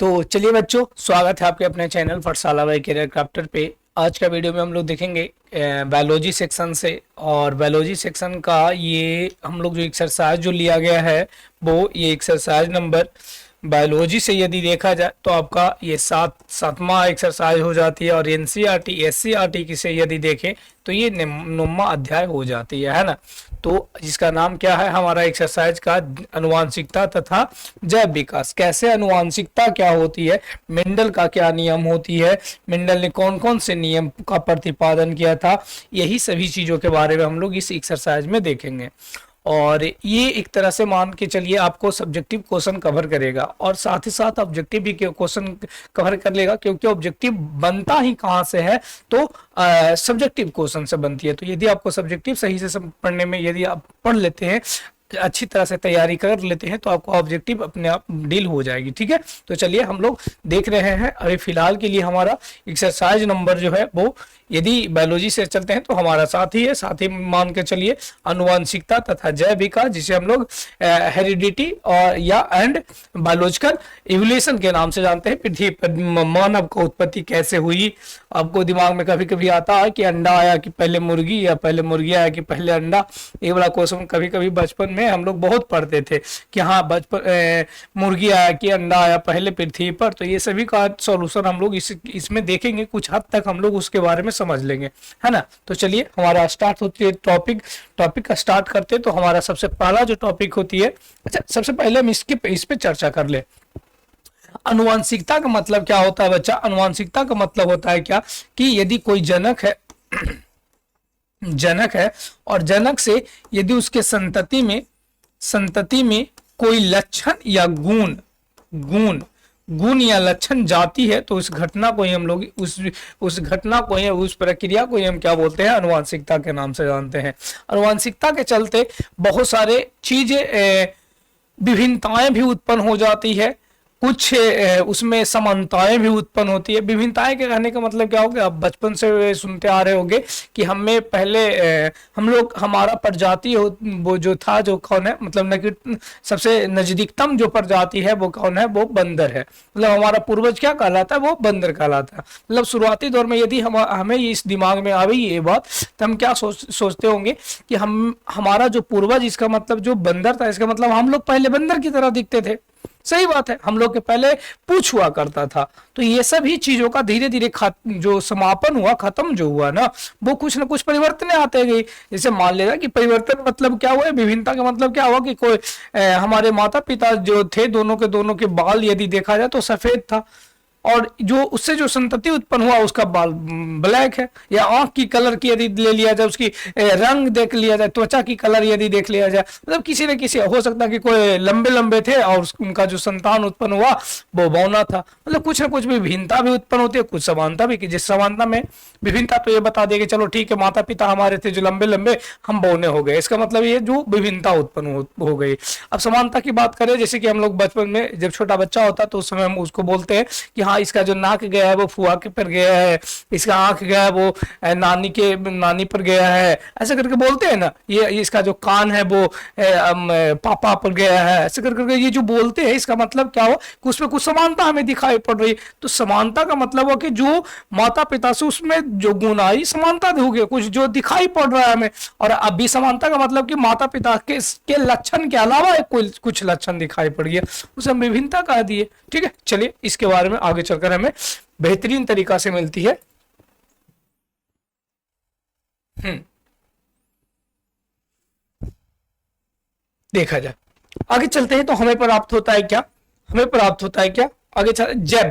तो चलिए बच्चों, स्वागत है आपके अपने चैनल पाठशाला बाय कैरियर क्राफ्टर पे। आज का वीडियो में हम लोग देखेंगे बायोलॉजी सेक्शन से। और बायोलॉजी सेक्शन का ये हम लोग जो एक्सरसाइज जो लिया गया है वो ये एक्सरसाइज नंबर बायोलॉजी से यदि देखा जाए तो आपका ये सातवां एक्सरसाइज हो जाती है। और एनसीईआरटी एससीईआरटी की से यदि देखें तो ये 9वां अध्याय हो जाती है ना। तो जिसका नाम क्या है हमारा एक्सरसाइज का, अनुवांशिकता तथा जैव विकास। कैसे अनुवांशिकता क्या होती है, मेंडल का क्या नियम होती है, मेंडल ने कौन कौन से नियम का प्रतिपादन किया था, यही सभी चीजों के बारे में हम लोग इस एक्सरसाइज में देखेंगे। और ये एक तरह से मान के चलिए आपको सब्जेक्टिव क्वेश्चन कवर करेगा और साथ ही साथ ऑब्जेक्टिव भी क्वेश्चन कवर कर लेगा, क्योंकि ऑब्जेक्टिव बनता ही कहाँ से है तो सब्जेक्टिव क्वेश्चन से बनती है। तो यदि आपको सब्जेक्टिव सही से पढ़ने में यदि आप पढ़ लेते हैं, अच्छी तरह से तैयारी कर लेते हैं, तो आपको ऑब्जेक्टिव अपने आप डील हो जाएगी। ठीक है, तो चलिए हम लोग देख रहे हैं। अभी फिलहाल के लिए हमारा एक्सरसाइज नंबर जो है वो, यदि बायोलॉजी से चलते हैं तो हमारा साथ ही है, साथ ही मान के चलिए अनुवांशिकता तथा जैव विकास, जिसे हम लोग हेरिडिटी और या एंड बायोलॉजिकल इवोल्यूशन के नाम से जानते हैं। पृथ्वी पर मानव का उत्पत्ति कैसे हुई। आपको दिमाग में कभी कभी आता है कि अंडा आया कि पहले मुर्गी, या पहले मुर्गी आया कि पहले अंडा। ये वाला क्वेश्चन कभी कभी बचपन में हम लोग बहुत पढ़ते थे कि हाँ बचपन मुर्गी आया कि अंडा आया पहले पृथ्वी पर। तो ये सभी का सॉल्यूशन हम लोग इसमें देखेंगे, कुछ हद तक हम लोग उसके बारे में समझ लेंगे, है ना। तो चलिए हमारा स्टार्ट होती है टॉपिक का स्टार्ट करते हैं। तो हमारा सबसे पहला जो टॉपिक होती है, अच्छा सबसे पहले हम इस पे चर्चा कर ले। अनुवांशिकता का मतलब क्या होता है बच्चा? अनुवांशिकता का मतलब होता है क्या कि यदि कोई जनक है और जनक से यदि उसके संतति में कोई लक्षण या गुण या लक्षण जाती है, तो उस घटना को ही हम लोग उस घटना को ही, उस प्रक्रिया को ही हम क्या बोलते हैं, अनुवांशिकता के नाम से जानते हैं। अनुवांशिकता के चलते बहुत सारे चीजें विभिन्नताएं भी उत्पन्न हो जाती है, कुछ उसमें समानताएं भी उत्पन्न होती है। विभिन्नताएं के कहने का मतलब क्या होगा, आप बचपन से सुनते आ रहे होंगे कि हमें पहले हम लोग हमारा प्रजाति वो जो था, जो कौन है, मतलब सबसे नजदीकतम जो प्रजाति है वो कौन है, वो बंदर है। मतलब हमारा पूर्वज क्या कहलाता है, वो बंदर कहलाता है। मतलब शुरुआती दौर में यदि हमें इस दिमाग में आ गई ये बात, तो हम क्या सोचते होंगे कि हमारा जो पूर्वज, इसका मतलब जो बंदर था, इसका मतलब हम लोग पहले बंदर की तरह दिखते थे। सही बात है, हम लोग के पहले पूछ हुआ करता था। तो ये सभी चीजों का धीरे धीरे जो समापन हुआ, खत्म जो हुआ ना, वो कुछ ना कुछ परिवर्तन आते गए। जैसे मान लेना कि परिवर्तन मतलब क्या हुआ, विभिन्नता का मतलब क्या हुआ कि कोई हमारे माता पिता जो थे, दोनों के बाल यदि देखा जाए तो सफेद था, और जो उससे जो संतति उत्पन्न हुआ उसका बाल ब्लैक है। या आंख की कलर की यदि ले लिया जाए, उसकी रंग देख लिया जाए, त्वचा की कलर यदि देख लिया जाए, मतलब किसी न किसी, हो सकता है कि कोई लंबे लंबे थे और उनका जो संतान उत्पन्न हुआ वो बौना था। मतलब कुछ ना कुछ भिन्नता भी उत्पन्न होती है, कुछ समानता भी। कि जिस समानता में विभिन्नता तो ये बता देगी, चलो ठीक है, माता पिता हमारे थे जो लंबे लंबे, हम बौने हो गए, इसका मतलब ये जो विभिन्नता उत्पन्न हो गई। अब समानता की बात करें, जैसे कि हम लोग बचपन में जब छोटा बच्चा होता है तो उस समय हम उसको बोलते हैं कि हाँ इसका जो नाक गया है वो फुआ के पर गया है, इसका आंख गया है वो नानी पर गया है, ऐसे करके बोलते हैं ना। ये इसका जो कान है वो पापा पर गया है, ऐसे करके ये जो बोलते हैं, इसका मतलब क्या हो कि उसमें कुछ समानता हमें दिखाई पड़ रही। तो समानता का मतलब हो कि जो माता पिता से उसमें जो गुण आई, समानता हो गई, कुछ जो दिखाई पड़ रहा है हमें। और अभी समानता का मतलब कि माता पिता के लक्षण के अलावा कुछ लक्षण दिखाई पड़ गया, उसे हम विभिन्नता कह दिए। ठीक है, चलिए इसके बारे में आगे चलकर हमें बेहतरीन तरीका से मिलती है। देखा जाए, आगे चलते हैं तो हमें प्राप्त होता है क्या, आगे चल जैव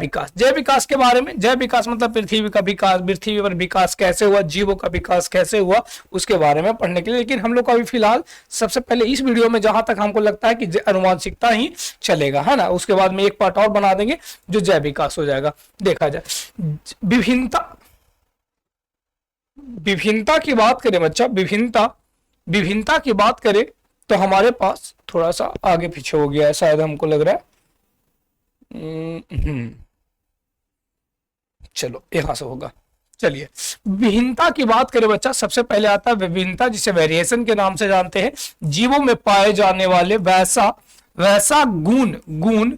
विकास के बारे में। जैव विकास मतलब पृथ्वी का विकास, पृथ्वी पर विकास कैसे हुआ, जीवों का विकास कैसे हुआ, उसके बारे में पढ़ने के लिए। लेकिन हम लोग का अभी फिलहाल सबसे पहले इस वीडियो में जहां तक हमको लगता है कि अनुवांशिकता ही चलेगा, है ना। उसके बाद में एक पार्ट और बना देंगे जो जैव विकास हो जाएगा। देखा जाए, विभिन्नता की बात करें बच्चा, विभिन्नता की बात करें तो हमारे पास थोड़ा सा आगे पीछे हो गया है शायद, हमको लग रहा है। चलो यहां से होगा। चलिए विभिन्नता की बात करें बच्चा, सबसे पहले आता है विभिन्नता, जिसे वेरिएशन के नाम से जानते हैं। जीवों में पाए जाने वाले वैसा गुण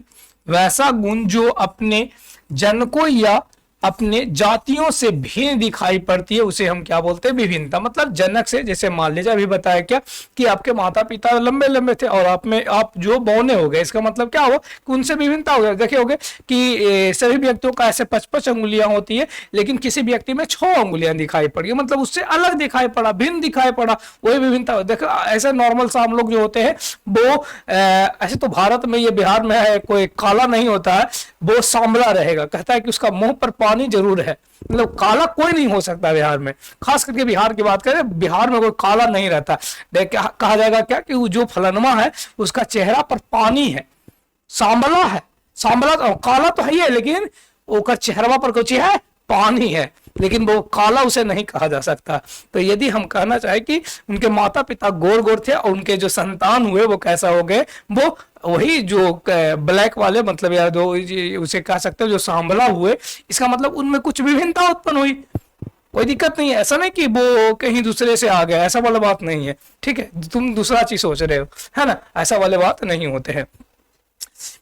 वैसा गुण जो अपने जनकों या अपने जातियों से भिन्न दिखाई पड़ती है उसे हम क्या बोलते हैं, विभिन्नता। मतलब जनक से, जैसे मान लीजिए अभी बताया क्या कि आपके माता पिता लंबे लंबे थे और आप जो बौने हो गए, इसका मतलब क्या हुआ कि उनसे विभिन्नता हो गया। देखे होगे कि सभी व्यक्तियों का ऐसे 55 अंगुलियां होती है, लेकिन किसी व्यक्ति में 6 अंगुलियां दिखाई पड़ी, मतलब उससे अलग दिखाई पड़ा, भिन्न दिखाई पड़ा, वही विभिन्नता। देखो ऐसे नॉर्मल सा हम लोग जो होते हैं वो ऐसे तो भारत में, ये बिहार में है, कोई काला नहीं होता है, वो सांवला रहेगा। कहता है कि उसका मुंह पर पानी जरूर है, मतलब काला कोई नहीं हो सकता बिहार में। खास करके बिहार की बात करें, बिहार में कोई काला नहीं रहता। कहा जाएगा क्या कि वो जो फलनवा है उसका चेहरा पर पानी है, सांवला है। सांवला तो काला तो है ही है, लेकिन उसका चेहरा पर कुछ है, पानी है, लेकिन वो काला उसे नहीं कहा जा सकता। तो यदि हम कहना चाहे कि उनके माता पिता गोर गोर थे और उनके जो संतान हुए वो कैसा हो गए, वो वही जो ब्लैक वाले, मतलब या जो उसे कह सकते हो जो सांवला हुए, इसका मतलब उनमें कुछ विभिन्नता उत्पन्न हुई। कोई दिक्कत नहीं है, ऐसा नहीं कि वो कहीं दूसरे से आ गया, ऐसा वाला बात नहीं है। ठीक है, तुम दूसरा चीज सोच रहे हो, है ना, ऐसा वाले बात नहीं होते हैं।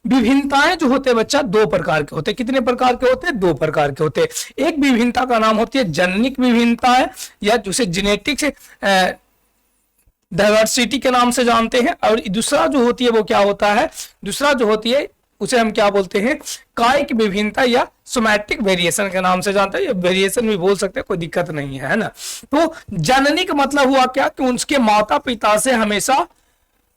विभिन्नताएं जो होते हैं बच्चा 2 प्रकार के होते हैं। कितने प्रकार के होते हैं? 2 प्रकार के होते हैं। एक विभिन्नता का नाम होती है जननिक विभिन्नता है, या जिसे जेनेटिक्स डाइवर्सिटी के नाम से जानते हैं। और दूसरा जो होती है वो क्या होता है, दूसरा जो होती है उसे हम क्या बोलते हैं, कायिक विभिन्नता या सोमैटिक वेरिएशन के नाम से जानते हैं। ये वेरिएशन भी बोल सकते हैं, कोई दिक्कत नहीं है ना। तो जननिक मतलब हुआ क्या कि उनके माता पिता से हमेशा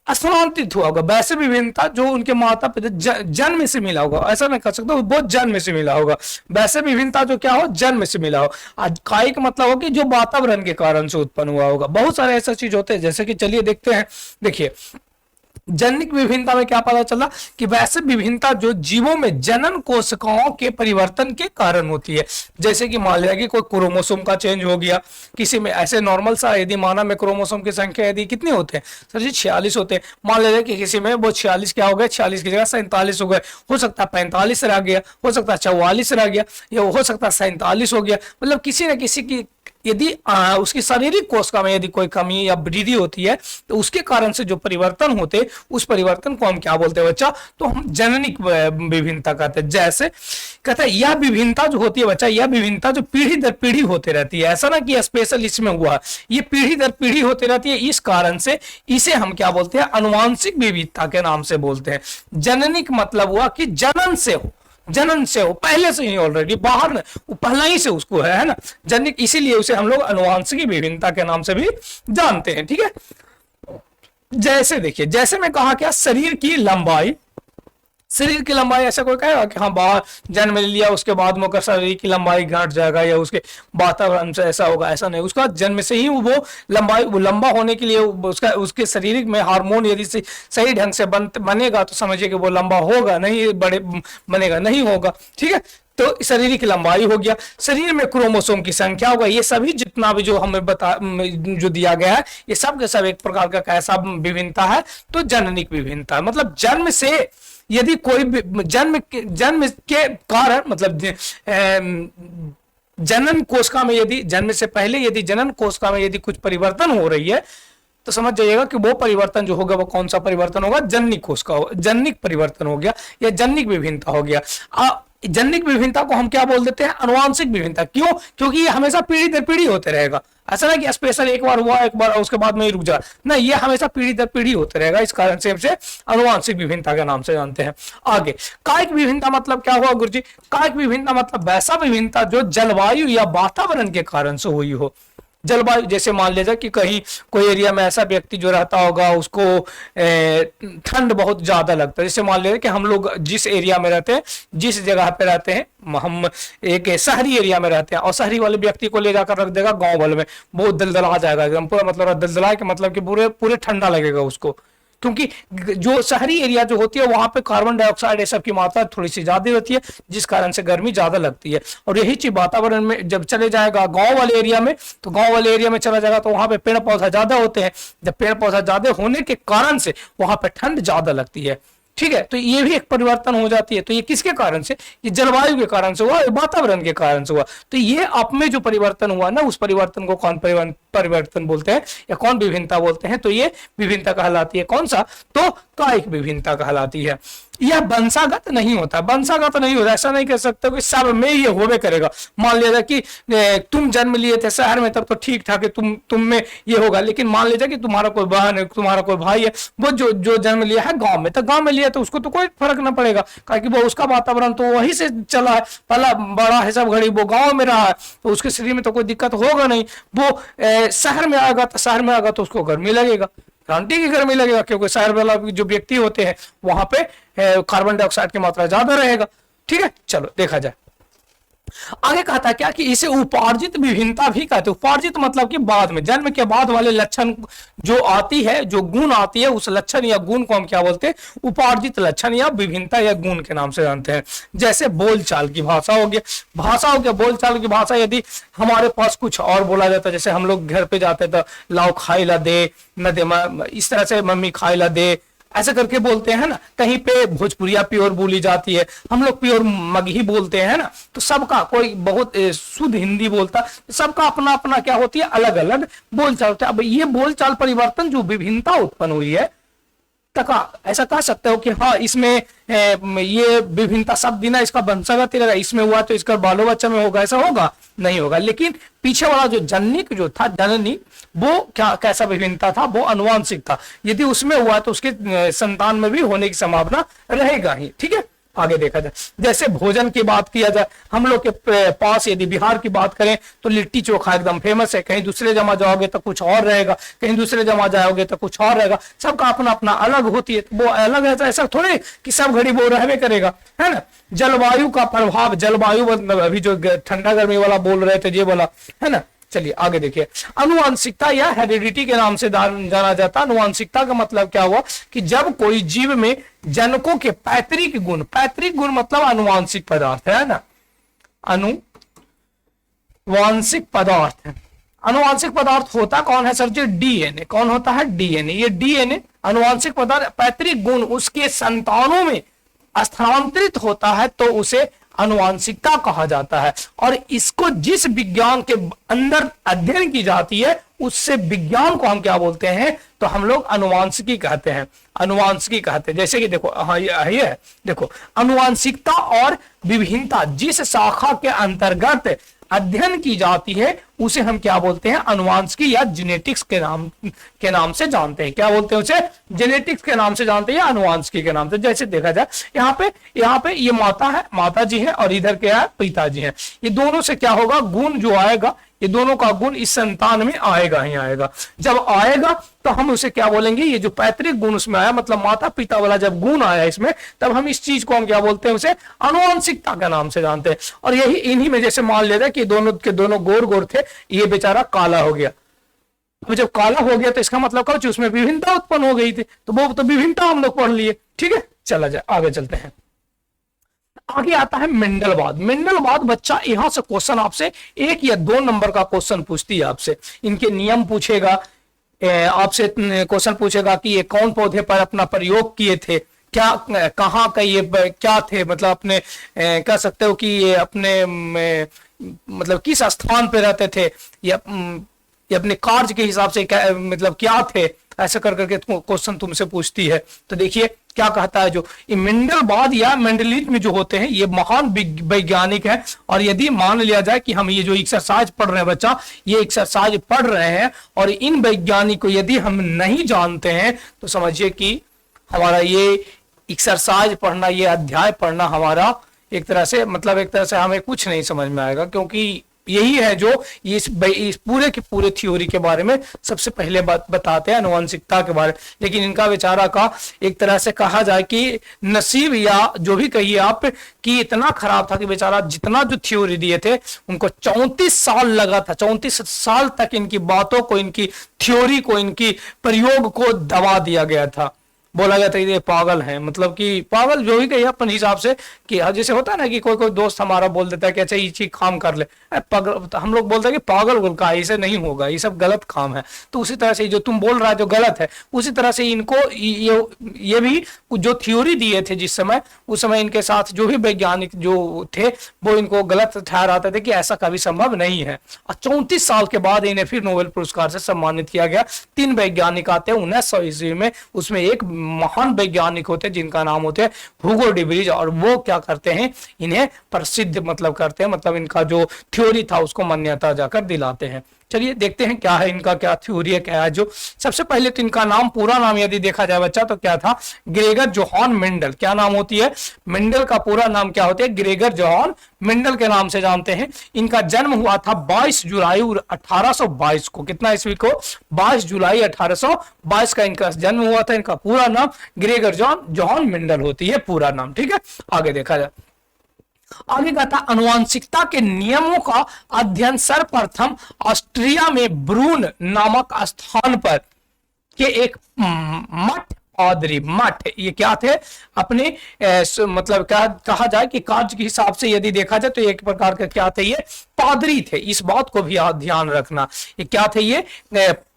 स्थानांतरित हुआ होगा। वैसे विभिन्नता जो उनके माता पिता जन्म से मिला होगा, ऐसा नहीं कर सकता, वो जन्म से मिला होगा। वैसे विभिन्नता जो क्या हो, जन्म से मिला हो। आज कायिक मतलब हो कि जो वातावरण के कारण से उत्पन्न हुआ होगा। बहुत सारे ऐसा चीज होते हैं, जैसे कि चलिए देखते हैं। देखिए जननिक विभिन्नता में क्या पता चला कि वैसे विभिन्नता जो जीवों में जनन कोशिकाओं के परिवर्तन के कारण होती है। जैसे कि मान लिया कि कोई क्रोमोसोम का चेंज हो गया किसी में, ऐसे नॉर्मल सा यदि माना में क्रोमोसोम की संख्या यदि कितने होते हैं सर जी, 46 होते हैं। मान लीजिए कि किसी में वो 46 क्या हो गए, 46 की जगह 47 हो गए। हो सकता है 45 रह गया, हो सकता है 44 रह गया, या हो सकता है 47 हो गया। मतलब किसी न किसी की यदि उसकी शारीरिक कोशिका में यदि कोई कमी या वृद्धि होती है तो उसके कारण से जो परिवर्तन होते, उस परिवर्तन को हम क्या बोलते हैं बच्चा, तो हम जननिक विभिन्नता कहते हैं। जैसे कहते हैं यह विभिन्नता जो होती है बच्चा, यह विभिन्नता जो पीढ़ी दर पीढ़ी होते रहती है। ऐसा ना कि स्पेशल इसमें हुआ, ये पीढ़ी दर पीढ़ी होती रहती है। इस कारण से इसे हम क्या बोलते हैं, अनुवांशिक विविधता के नाम से बोलते हैं। जननिक मतलब हुआ कि जनन से हो, जनन से हो, पहले से ही ऑलरेडी बाहर न, वो पहला ही से उसको है ना जननिक, इसीलिए उसे हम लोग अनुवांशिक विभिन्नता के नाम से भी जानते हैं। ठीक है, जैसे देखिए, जैसे मैं कहा क्या, शरीर की लंबाई, शरीर की लंबाई ऐसा कोई कहेगा कि हाँ बाहर जन्म ले लिया उसके बाद में शरीर की लंबाई घट जाएगा या उसके वातावरण से ऐसा होगा, ऐसा नहीं। उसका जन्म से ही वो लंबाई, वो लंबा होने के लिए उसका उसके शरीर में हार्मोन यदि सही ढंग से बनेगा तो समझिए कि वो लंबा होगा, नहीं बड़े बनेगा, नहीं होगा। ठीक है, तो शरीर की लंबाई हो गया, शरीर में क्रोमोसोम की संख्या होगा, ये सभी जितना भी जो हमें जो दिया गया है ये सब के सब एक प्रकार का कैसा विभिन्नता है, तो जननिक विभिन्नता। मतलब जन्म से यदि कोई जन्म के कारण, मतलब जनन कोशिका में यदि जन्म से पहले यदि जनन कोशिका में यदि कुछ परिवर्तन हो रही है तो समझ जाइएगा कि वो परिवर्तन जो होगा वो कौन सा परिवर्तन होगा, जननिक कोशिका, जननिक परिवर्तन हो गया या जननिक विभिन्नता हो गया। जननिक विभिन्नता को हम क्या बोल देते हैं, अनुवांशिक विभिन्नता। क्यों? क्योंकि ये हमेशा पीढ़ी दर पीढ़ी होते रहेगा। ऐसा नहीं कि स्पेशल एक बार हुआ, एक बार उसके बाद में ही रुक जा, नहीं, ये हमेशा पीढ़ी दर पीढ़ी होते रहेगा। इस कारण से हमसे अनुवांशिक विभिन्नता के नाम से जानते हैं। आगे कायिक विभिन्नता मतलब क्या हुआ गुरुजी? कायिक विभिन्नता मतलब वैसा विभिन्नता जो जलवायु या वातावरण के कारण से हुई हो। जलवायु, जैसे मान लीजिए कि कहीं कोई एरिया में ऐसा व्यक्ति जो रहता होगा उसको ठंड बहुत ज्यादा लगता है। जैसे मान लीजिए कि हम लोग जिस एरिया में रहते हैं, जिस जगह पे रहते हैं, हम एक शहरी एरिया में रहते हैं और शहरी वाले व्यक्ति को ले जाकर रख देगा गांव वाले में, बहुत दलदला जाएगा एकदम पूरा, मतलब दलदला के मतलब कि पूरे पूरे ठंडा लगेगा उसको। क्योंकि जो शहरी एरिया जो होती है वहां पे कार्बन डाइऑक्साइड ये सब की मात्रा थोड़ी सी ज्यादा होती है, जिस कारण से गर्मी ज्यादा लगती है। और यही चीज वातावरण में जब चले जाएगा गांव वाले एरिया में, तो गांव वाले एरिया में चला जाएगा तो वहां पे पेड़ पौधा ज्यादा होते हैं। जब पेड़ पौधा ज्यादा होने के कारण से वहां पे ठंड ज्यादा लगती है। ठीक है, तो ये भी एक परिवर्तन हो जाती है। तो ये किसके कारण से? ये जलवायु के कारण से हुआ, वातावरण के कारण से हुआ। तो ये आप में जो परिवर्तन हुआ ना, उस परिवर्तन को कौन परिवर्तन बोलते हैं या कौन विभिन्नता बोलते हैं? तो ये विभिन्नता कहलाती है। कौन सा? तो कायिक विभिन्नता कहलाती है। यह वंशागत नहीं होता, वंशागत नहीं होता। ऐसा नहीं कह सकते कि सब में ये होवे करेगा। मान लीजिए कि तुम जन्म लिए थे शहर में, तब तो ठीक ठाक है, तुम में ये होगा। लेकिन मान लीजिए कि तुम्हारा कोई बहन है, तुम्हारा कोई भाई है, वो जो जन्म लिया है गांव में, तो गांव में लिया तो उसको तो कोई फर्क ना पड़ेगा, क्योंकि वो उसका वातावरण तो वही से चला है, पला बड़ा है सब घड़ी, वो गाँव में रहा है, तो उसके शरीर में तो कोई दिक्कत होगा नहीं। वो शहर में आएगा तो उसको गर्मी लगेगा, क्रांति की गर्मी लगेगा, क्योंकि शहर वाला जो व्यक्ति होते हैं वहां पे कार्बन डाइऑक्साइड की मात्रा ज्यादा रहेगा। ठीक है, चलो देखा जाए। आगे कहता है क्या कि इसे उपार्जित विभिन्नता भी कहते हैं। उपार्जित मतलब कि बाद में, जन्म के बाद वाले लक्षण जो आती है, जो गुण आती है, उस लक्षण या गुण को हम क्या बोलते हैं? उपार्जित लक्षण या विभिन्नता या गुण के नाम से जानते हैं। जैसे बोलचाल की भाषा हो गया, बोलचाल की भाषा। यदि हमारे पास कुछ और बोला जाता है, जैसे हम लोग घर पे जाते तो लाओ खाई ला दे, न दे, इस तरह से मम्मी खाई ला दे, ऐसे करके बोलते हैं ना। कहीं पे भोजपुरिया प्योर बोली जाती है, हम लोग प्योर मगही बोलते हैं ना। तो सबका कोई बहुत शुद्ध हिंदी बोलता, सबका अपना अपना क्या होती है, अलग अलग बोलचाल होता है। अब ये बोलचाल परिवर्तन जो विभिन्नता उत्पन्न हुई है, तक ऐसा कह सकते हो कि हाँ इसमें ये विभिन्नता सब दिन इसका वंशागत ही रहेगा, इसमें हुआ तो इसका बालो बच्चा में होगा, ऐसा होगा नहीं होगा। लेकिन पीछे वाला जो जननिक जो था, जननी, वो क्या कैसा विभिन्नता था? वो अनुवांशिक था। यदि उसमें हुआ तो उसके संतान में भी होने की संभावना रहेगा ही। ठीक है, आगे देखा जाए। जैसे भोजन की बात किया जाए, हम लोग के पास यदि बिहार की बात करें तो लिट्टी चोखा एकदम फेमस है। कहीं दूसरे जमा जाओगे तो कुछ और रहेगा, कहीं दूसरे जमा जाओगे तो कुछ और रहेगा। सबका अपना अपना अलग होती है, वो अलग है, ऐसा थोड़े कि सब घड़ी वो रहवे करेगा, है ना। जलवायु का प्रभाव, जलवायु मतलब अभी जो ठंडा गर्मी वाला बोल रहे थे ये वाला, है ना। चलिए आगे देखिए। अनुवांशिकता या हेरिडिटी के नाम से जाना जाता है। अनुवांशिकता का मतलब क्या हुआ कि जब कोई जीव में जनकों के पैतृक गुण मतलब अनुवांशिक पदार्थ है ना, अनुवांशिक पदार्थ है। अनुवांशिक पदार्थ होता कौन है सर जी? डीएनए। कौन होता है? डीएनए। ये डीएनए अनुवांशिक पदार्थ पैतृक गुण उसके संतानों में स्थानांतरित होता है तो उसे अनुवांशिकता कहा जाता है। और इसको जिस विज्ञान के अंदर अध्ययन की जाती है उससे विज्ञान को हम क्या बोलते हैं? तो हम लोग अनुवांशिकी कहते हैं, अनुवांशिकी कहते हैं। जैसे कि देखो, हाँ ये है, देखो अनुवांशिकता और विभिन्नता जिस शाखा के अंतर्गत अध्ययन की जाती है उसे हम क्या बोलते हैं? अनुवांशिकी या जेनेटिक्स के नाम से जानते हैं। क्या बोलते हैं उसे? जेनेटिक्स के नाम से जानते हैं या अनुवांशिकी के नाम से। जैसे देखा जाए यहाँ पे ये माता है, माता जी है, और इधर क्या है? पिताजी है। ये दोनों से क्या होगा? गुण जो आएगा, ये दोनों का गुण इस संतान में आएगा ही आएगा। जब आएगा तो हम उसे क्या बोलेंगे? ये जो पैतृक गुण उसमें आया, मतलब माता पिता वाला जब गुण आया इसमें, तब हम इस चीज को हम क्या बोलते हैं? उसे अनुवांशिकता का नाम से जानते हैं। और यही इन्हीं में जैसे मान लेते हैं कि दोनों के दोनों गोर गोर थे, ये बेचारा काला हो गया। तो जब काला हो गया तो इसका मतलब क्या? उसमें विभिन्नता उत्पन्न हो गई थी, तो वो तो विभिन्नता हम लोग पढ़ लिए। ठीक है, चला जाए आगे चलते हैं। आगे आता है मेंडलवाद। मेंडलवाद बच्चा यहां से क्वेश्चन आपसे 1 या 2 नंबर का क्वेश्चन पूछती है आपसे। इनके नियम पूछेगा, आपसे क्वेश्चन पूछेगा कि ये कौन पौधे पर अपना प्रयोग किए थे, क्या कहाँ का ये क्या थे, मतलब अपने कह सकते हो कि ये अपने मतलब किस स्थान पे रहते थे, ये अपने कार्य के हिसाब से मतलब क्या थे, ऐसा कर करके क्वेश्चन तुमसे पूछती है। तो देखिए क्या कहता है, जो ये मेंडलवाद या मेंडलिज्म जो होते हैं ये महान वैज्ञानिक है। और यदि मान लिया जाए कि हम ये जो एक्सरसाइज पढ़ रहे हैं बच्चा, ये एक्सरसाइज पढ़ रहे हैं और इन वैज्ञानिक को यदि हम नहीं जानते हैं तो समझिए कि हमारा ये एक्सरसाइज पढ़ना, ये अध्याय पढ़ना हमारा एक तरह से हमें कुछ नहीं समझ में आएगा। क्योंकि यही है जो इस पूरे के पूरे थ्योरी के बारे में सबसे पहले बताते हैं, अनुवांशिकता के बारे में। लेकिन इनका बेचारा का एक तरह से कहा जाए कि नसीब या जो भी कहिए आप कि इतना खराब था कि बेचारा जितना जो थ्योरी दिए थे उनको 34 साल लगा था। 34 साल तक इनकी बातों को, इनकी थ्योरी को, इनकी प्रयोग को दबा दिया गया था। बोला गया था ये पागल है, मतलब कि पागल जो ही कहिए अपन हिसाब से, कि जैसे होता है ना कि कोई दोस्त हमारा बोल देता है कि अच्छा ये चीज काम कर ले, तो हम लोग बोलते हैं कि पागल बोल का, इसे नहीं होगा, ये सब गलत काम है। तो उसी तरह से जो तुम बोल रहा है जो गलत है, उसी तरह से इनको ये भी जो थ्योरी दिए थे जिस समय, उस समय इनके साथ जो भी वैज्ञानिक जो थे वो इनको गलत ठहराते थे कि ऐसा कभी संभव नहीं है। और 34 साल के बाद इन्हें फिर नोबेल पुरस्कार से सम्मानित किया गया। 3 वैज्ञानिक आते हैं 1900 ईस्वी में, उसमें एक महान वैज्ञानिक होते हैं जिनका नाम होते हैं हुगो डिब्रीज, और वो क्या करते हैं, इन्हें प्रसिद्ध मतलब करते हैं, मतलब इनका जो थ्योरी था उसको मान्यता जाकर दिलाते हैं। चलिए देखते हैं क्या है इनका, क्या थ्योरी है, क्या है। जो सबसे पहले तो इनका नाम, पूरा नाम यदि देखा जाए बच्चा तो क्या था, ग्रेगर जोहान मेंडल। क्या नाम होती है, मेंडल का पूरा नाम क्या होता है, ग्रेगर जोहान मेंडल के नाम से जानते हैं। इनका जन्म हुआ था 22 जुलाई 1822 को। कितना ईस्वी को, 22 जुलाई 1822 का इनका जन्म हुआ था। इनका पूरा नाम ग्रेगर जोहान मेंडल होती है पूरा नाम। ठीक है, आगे देखा जाए। आगे कहता अनुवांशिकता के नियमों का अध्ययन सर्वप्रथम ऑस्ट्रिया में ब्रून नामक स्थान पर के एक मठ पादरी, मठ ये क्या थे, अपने मतलब क्या कहा जाए कि कार्य के हिसाब से यदि देखा जाए तो एक प्रकार का क्या थे, ये पादरी थे। इस बात को भी ध्यान रखना, ये क्या थे, ये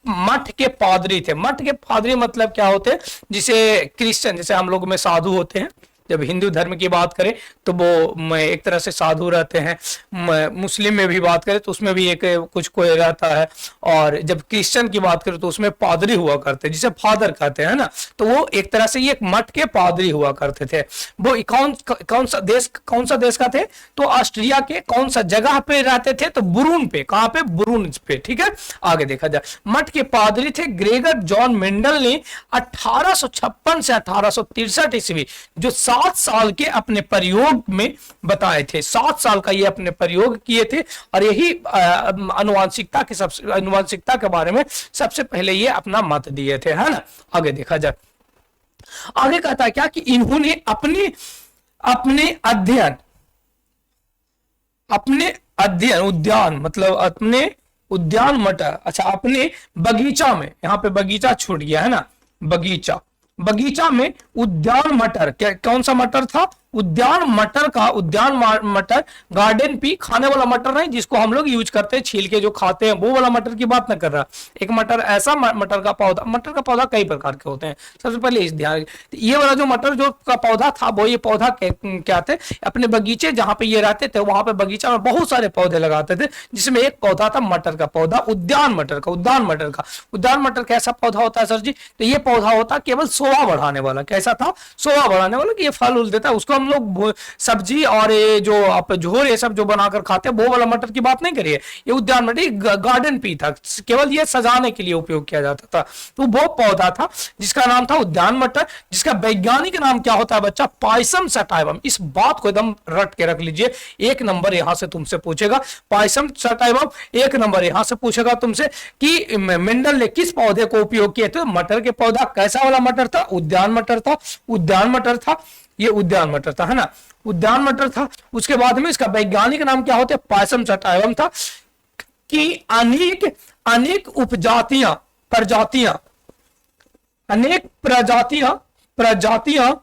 मठ के पादरी थे। मठ के पादरी मतलब क्या होते हैं, जिसे क्रिश्चियन, जैसे हम लोग में साधु होते हैं, जब हिंदू धर्म की बात करें तो वो एक तरह से साधु रहते हैं, मुस्लिम में भी बात करें तो उसमें भी एक कुछ कोई रहता है, और जब क्रिश्चियन की बात करें तो उसमें पादरी हुआ करते हैं, जिसे फादर कहते हैं ना, तो वो एक तरह से ये एक मठ के पादरी हुआ करते थे। वो कौन सा देश का थे, तो ऑस्ट्रिया के कौन सा जगह पे रहते थे, तो बुरून पे, कहां पे, बुरून पे। ठीक है, आगे देखा जाए। मठ के पादरी थे ग्रेगर जॉन मेंडल ने 1856 से 1863 ईस्वी जो 7 साल के अपने प्रयोग में बताए थे। 7 साल का ये अपने प्रयोग किए थे, और यही अनुवांशिकता के बारे में सबसे पहले ये अपना मत दिए थे, है ना। आगे देखा जाए। आगे कहता है क्या कि इन्होंने अपने अध्ययन उद्यान, मतलब अपने उद्यान मटर, अच्छा अपने बगीचा में, यहां पे बगीचा छूट गया है ना, बगीचा में उद्यान मटर, कौन सा मटर था, उद्यान मटर, गार्डन पी, खाने वाला मटर नहीं जिसको हम लोग यूज करते हैं छील के जो खाते हैं, वो वाला मटर की बात ना कर रहा। एक मटर ऐसा मटर का पौधा कई प्रकार के होते हैं, सबसे पहले इस ध्यान। ये वाला जो मटर जो का पौधा था, वो ये पौधा क्या थे, अपने बगीचे जहां पे ये रहते थे वहां पे बगीचा में बहुत सारे पौधे लगाते थे, जिसमें एक पौधा था मटर का पौधा, उद्यान मटर कैसा पौधा होता है सर जी, तो ये पौधा होता केवल शोभा बढ़ाने वाला। कैसा था, शोभा बढ़ाने वाला, कि ये फल उल देता है, उसको हम लोग सब्जी और ये जो आप झोर ये सब जो बनाकर खाते हैं, वो वाला मटर की बात नहीं करिए। ये उद्यान मटर गार्डन पी था, केवल ये सजाने के लिए उपयोग किया जाता था। तो वो पौधा था जिसका नाम था उद्यान मटर, जिसका वैज्ञानिक नाम क्या होता है बच्चा, पायसम सटाइवम। इस बात को एकदम रट के रख लीजिए, 1 नंबर यहां से तुमसे पूछेगा, पायसम सटाइवम 1 नंबर यहां से पूछेगा तुमसे कि मेंडल ने किस पौधे को उपयोग किया। तो मटर के पौधा कैसा वाला मटर था, उद्यान मटर था, ये उद्यान मटर था, है ना, उद्यान मटर था। उसके बाद में इसका वैज्ञानिक नाम क्या होता है, पायसम सटाइवम था, कि अनेक प्रजातियां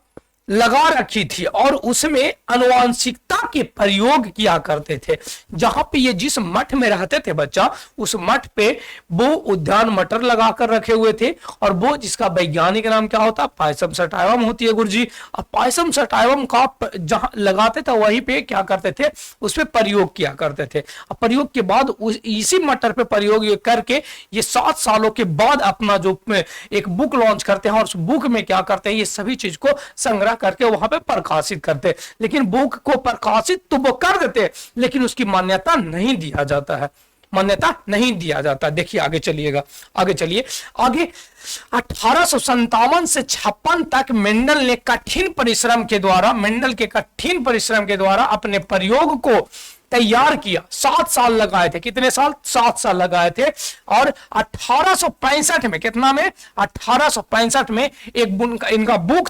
लगा रखी थी, और उसमें अनुवांशिकता के प्रयोग किया करते थे। जहां पे ये जिस मठ में रहते थे बच्चा, उस मठ पे वो उद्यान मटर लगाकर रखे हुए थे, और वो जिसका वैज्ञानिक नाम क्या होता, पायसम सटाइवम होती है गुरुजी। और पायसम सटाइवम का जहां लगाते थे वहीं पे क्या करते थे, उस पर प्रयोग किया करते थे। और प्रयोग के बाद इसी मटर पे प्रयोग करके ये 7 सालों के बाद अपना जो एक बुक लॉन्च करते हैं, और उस बुक में क्या करते हैं, ये सभी चीज को संग्रह करके वहां पे प्रकाशित करते। लेकिन बुक को प्रकाशित तो वो कर देते, लेकिन उसकी मान्यता नहीं दिया जाता। देखिए आगे चलिए 1857 से 56 तक मेंडल के कठिन परिश्रम के द्वारा अपने प्रयोग को तैयार किया। 7 साल लगाए थे, कितने साल, 7 साल लगाए थे। और 1865 में, कितना में, 1865 में इनका बुक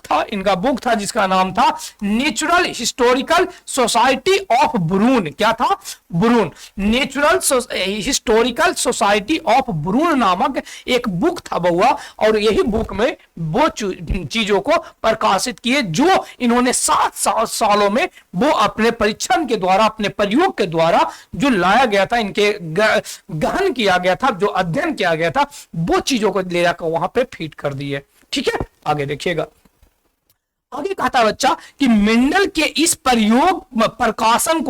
था जिसका नाम था नेचुरल हिस्टोरिकल सोसाइटी ऑफ ब्रून। क्या था, ब्रून, नेचुरल हिस्टोरिकल सोसाइटी ऑफ ब्रून नामक एक बुक था बउआ। और यही बुक में वो चीजों को प्रकाशित किए जो इन्होंने 7 सालों में वो अपने परीक्षण के द्वारा, अपने प्रयोग के द्वारा जो लाया गया था, इनके गहन किया गया था, जो अध्ययन किया गया था, वो चीजों को ले जाकर वहां पे फिट कर दिए। ठीक है, आगे देखिएगा। आगे कहता बच्चा कि मेंडल के इस प्रकाशन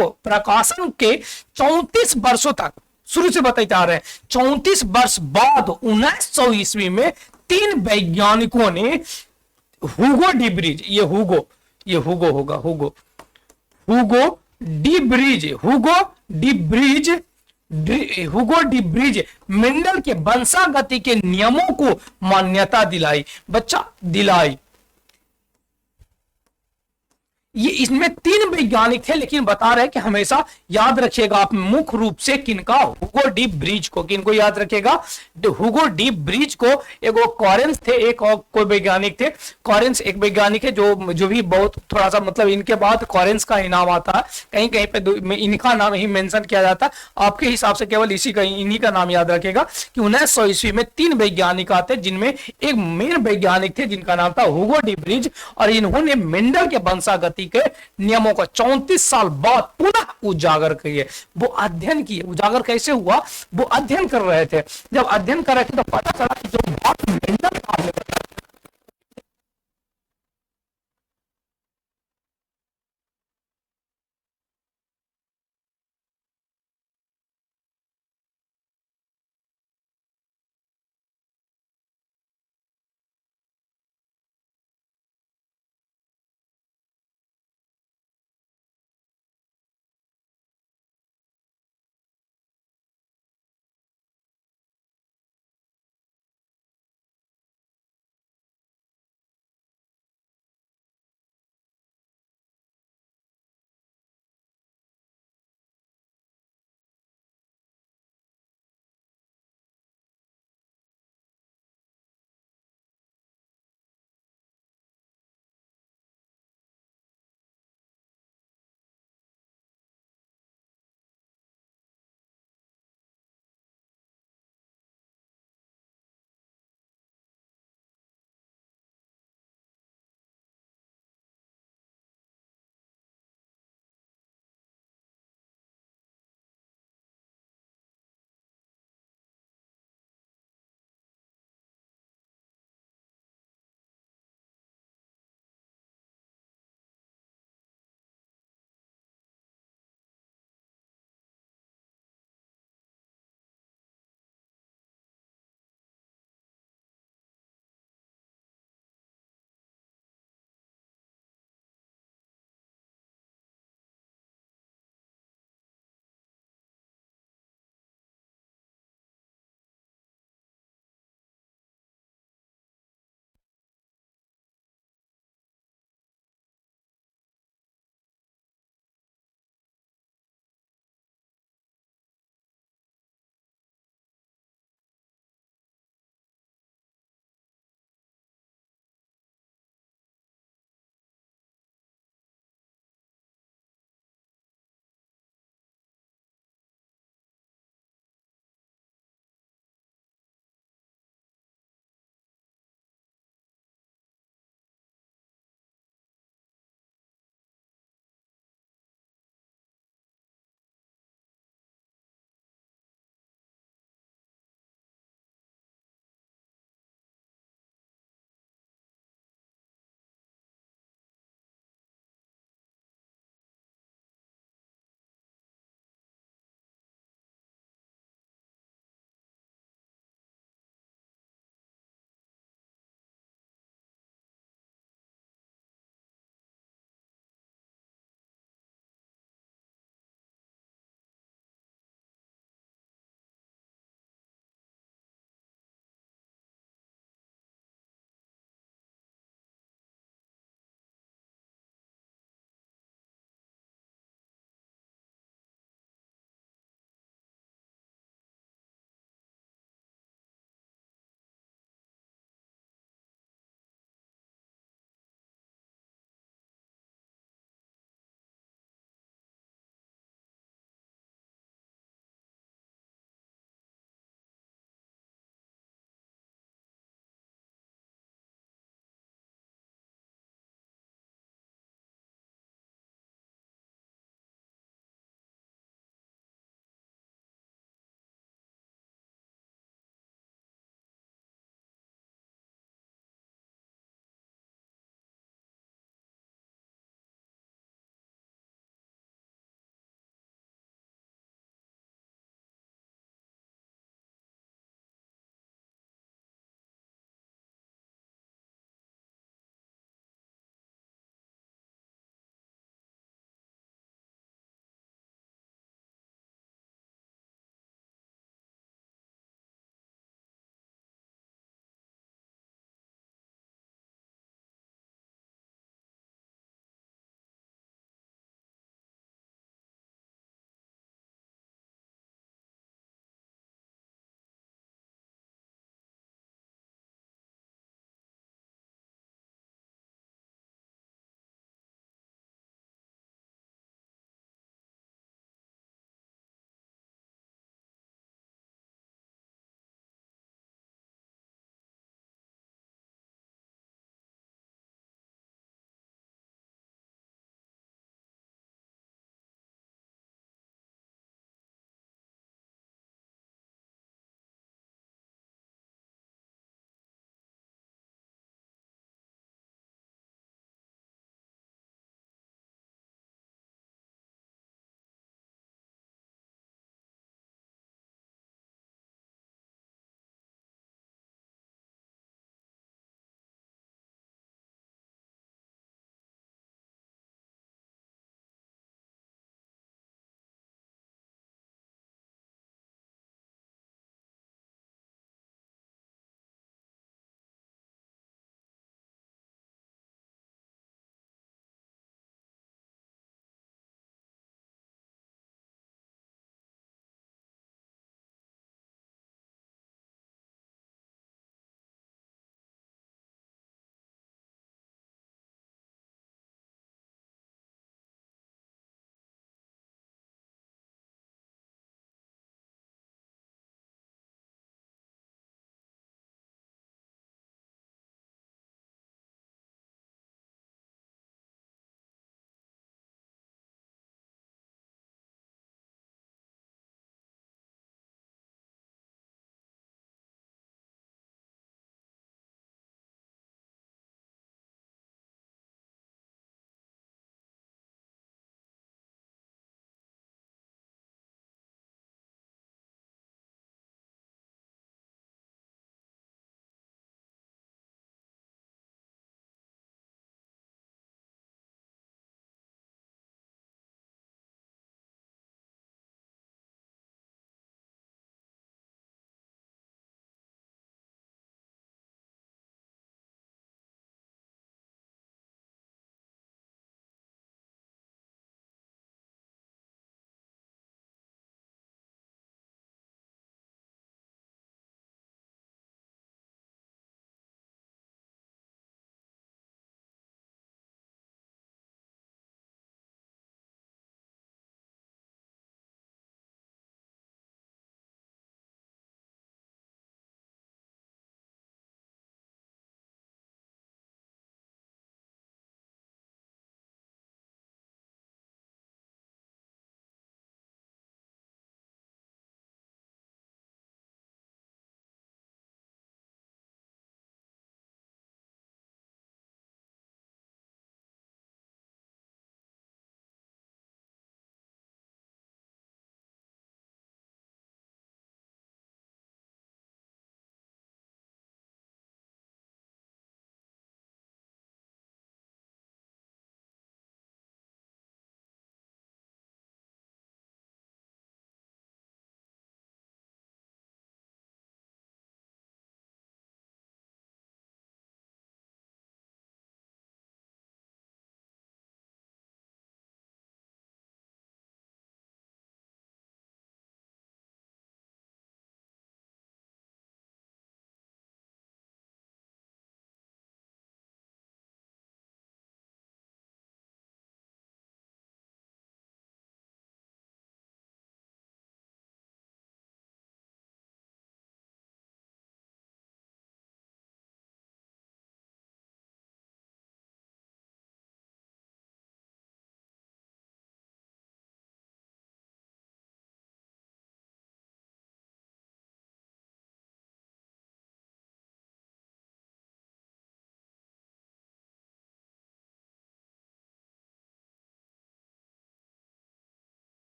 के 34 वर्षों तक, शुरू से बताते आ रहे हैं, 34 वर्ष बाद 1900 ईस्वी में 3 वैज्ञानिकों ने हुगो डी ब्रिज, ये हुगो होगा, हुगो डी ब्रिज, हुगो डी ब्रिज मेंडल के वंशागति के नियमों को मान्यता दिलाई। बच्चा दिलाई। ये इसमें 3 वैज्ञानिक थे, लेकिन बता रहे कि हमेशा याद रखिएगा आप मुख्य रूप से किनका, हुगो डी ब्रिज को। किनको याद रखिएगा, हुगो डी ब्रिज को। एक वो कॉरेंस थे, एक और कोई वैज्ञानिक थे। कॉरेंस एक वैज्ञानिक है जो भी बहुत थोड़ा सा मतलब इनके बाद कॉरेंस का ही नाम आता है, कहीं कहीं पे इनका नाम ही मेंशन किया जाता है। आपके हिसाब से केवल इसी का, इन्हीं का नाम याद रखेगा कि 1900 ईस्वी में 3 वैज्ञानिक आते, जिनमें एक मेन वैज्ञानिक थे जिनका नाम था हुगो डी ब्रिज, और इन्होंने मेंडल के वंशागति के नियमों का 34 साल बाद पुनः उजागर किए। वो अध्ययन किए। उजागर कैसे हुआ, वो अध्ययन कर रहे थे। जब अध्ययन कर रहे थे तो पता चला कि जो बात मेंडल